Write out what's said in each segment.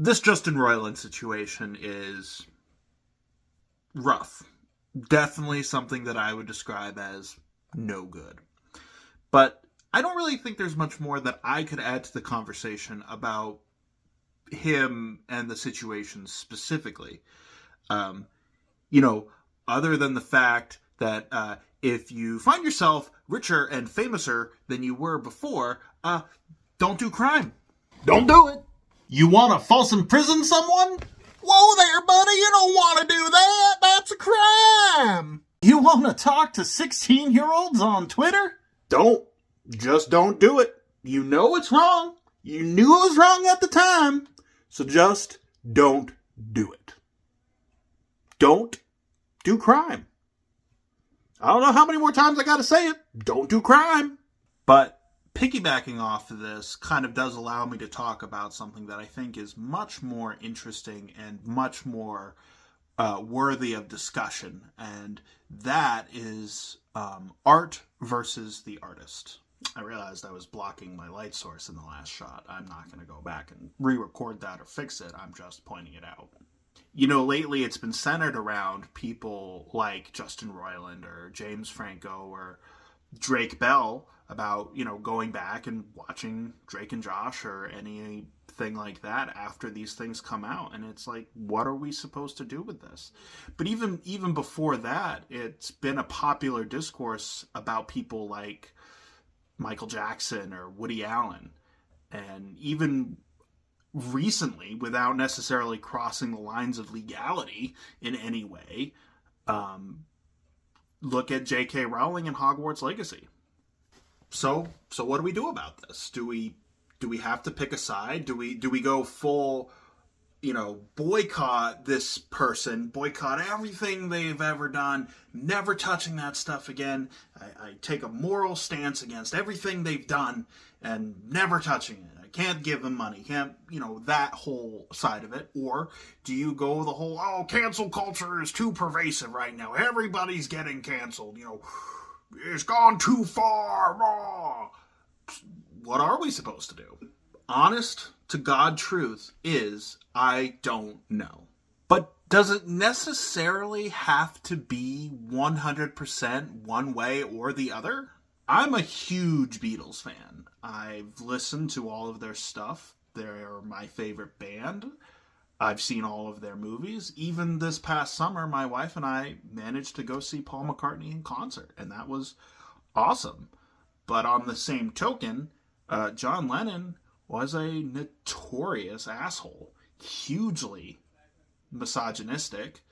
This Justin Roiland situation is rough. Definitely something that I would describe as no good. But I don't really think there's much more that I could add to the conversation about him and the situation specifically. Um, Other than the fact that if you find yourself richer and famouser than you were before, don't do crime. Don't do it. You want to false imprison someone? Whoa there, buddy, you don't want to do that. That's a crime. You want to talk to 16-year-olds on Twitter? Don't. Just don't do it. You know it's wrong. You knew it was wrong at the time. So just don't do it. Don't do crime. I don't know how many more times I gotta say it. Don't do crime. But piggybacking off of this kind of does allow me to talk about something that I think is much more interesting and much more worthy of discussion. And that is art versus the artist. I realized I was blocking my light source in the last shot. I'm not going to go back and re-record that or fix it. I'm just pointing it out. Lately it's been centered around people like Justin Roiland or James Franco or Drake Bell about, going back and watching Drake and Josh or anything like that after these things come out. And it's like, what are we supposed to do with this? But even before that, it's been a popular discourse about people like Michael Jackson or Woody Allen. And even recently, without necessarily crossing the lines of legality in any way, look at J.K. Rowling and Hogwarts Legacy. So what do we do about this? Do we have to pick a side? Do we go full, boycott this person, boycott everything they've ever done, never touching that stuff again? I take a moral stance against everything they've done and never touching it. I can't give them money, can't, that whole side of it. Or do you go the whole, cancel culture is too pervasive right now. Everybody's getting canceled, it's gone too far. What are we supposed to do? Honest to God truth is, I don't know. But does it necessarily have to be 100% one way or the other? I'm a huge Beatles fan. I've listened to all of their stuff. They're my favorite band. I've seen all of their movies. Even this past summer, my wife and I managed to go see Paul McCartney in concert, and that was awesome. But on the same token, John Lennon was a notorious asshole, hugely misogynistic,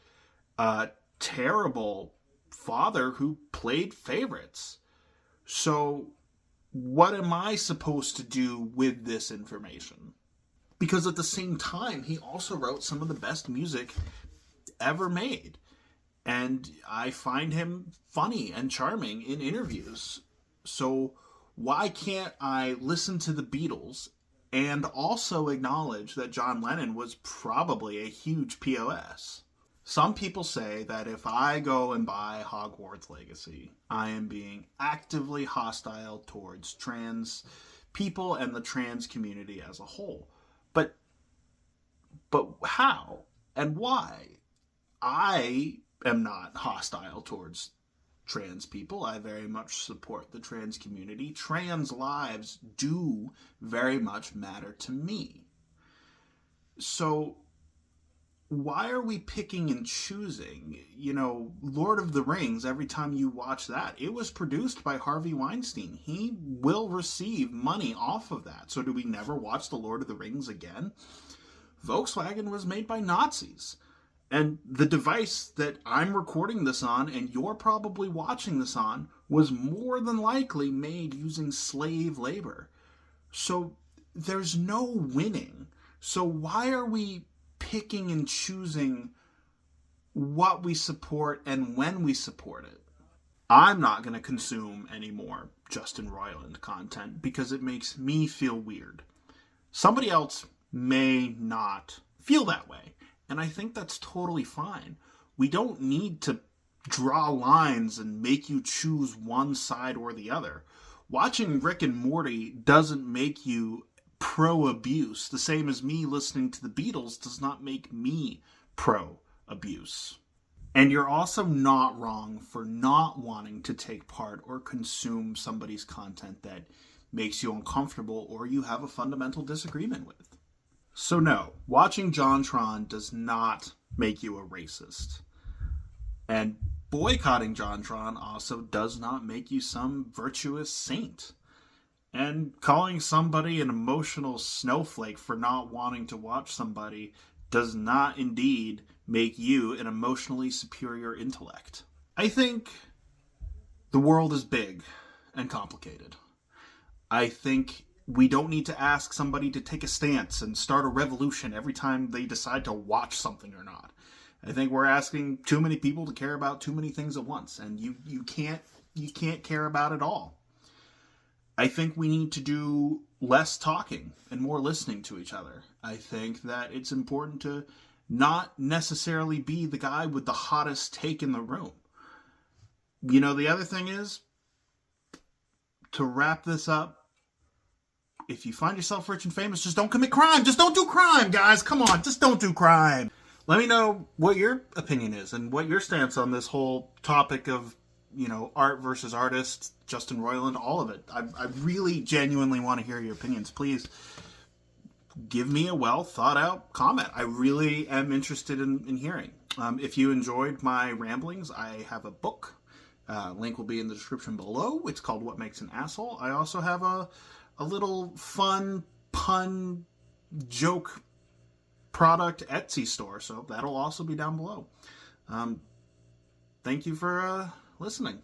terrible father who played favorites. So what am I supposed to do with this information? Because at the same time, he also wrote some of the best music ever made. And I find him funny and charming in interviews. So why can't I listen to the Beatles and also acknowledge that John Lennon was probably a huge POS? Some people say that if I go and buy Hogwarts Legacy, I am being actively hostile towards trans people and the trans community as a whole. But how and why? I am not hostile towards trans people. I very much support the trans community. Trans lives do very much matter to me. So why are we picking and choosing? Lord of the Rings, every time you watch that, it was produced by Harvey Weinstein. He will receive money off of that. So do we never watch The Lord of the Rings again? Volkswagen was made by Nazis. And the device that I'm recording this on, and you're probably watching this on, was more than likely made using slave labor. So there's no winning. So why are we picking and choosing what we support and when we support it? I'm not going to consume any more Justin Roiland content because it makes me feel weird. Somebody else may not feel that way, and I think that's totally fine. We don't need to draw lines and make you choose one side or the other. Watching Rick and Morty doesn't make you pro-abuse. The same as me listening to the Beatles does not make me pro-abuse. And you're also not wrong for not wanting to take part or consume somebody's content that makes you uncomfortable or you have a fundamental disagreement with. So no, watching JonTron does not make you a racist. And boycotting JonTron also does not make you some virtuous saint. And calling somebody an emotional snowflake for not wanting to watch somebody does not indeed make you an emotionally superior intellect. I think the world is big and complicated. I think we don't need to ask somebody to take a stance and start a revolution every time they decide to watch something or not. I think we're asking too many people to care about too many things at once, and you can't care about it all. I think we need to do less talking and more listening to each other. I think that it's important to not necessarily be the guy with the hottest take in the room. You know, the other thing is, to wrap this up, if you find yourself rich and famous, just don't commit crime. Just don't do crime, guys. Come on, just don't do crime. Let me know what your opinion is and what your stance on this whole topic of, you know, art versus artist, Justin Roiland, all of it. I really genuinely want to hear your opinions. Please give me a well thought out comment. I really am interested in hearing. If you enjoyed my ramblings, I have a book. Link will be in the description below. It's called What Makes an Asshole. I also have a little fun pun joke product Etsy store, so that'll also be down below. Thank you for listening.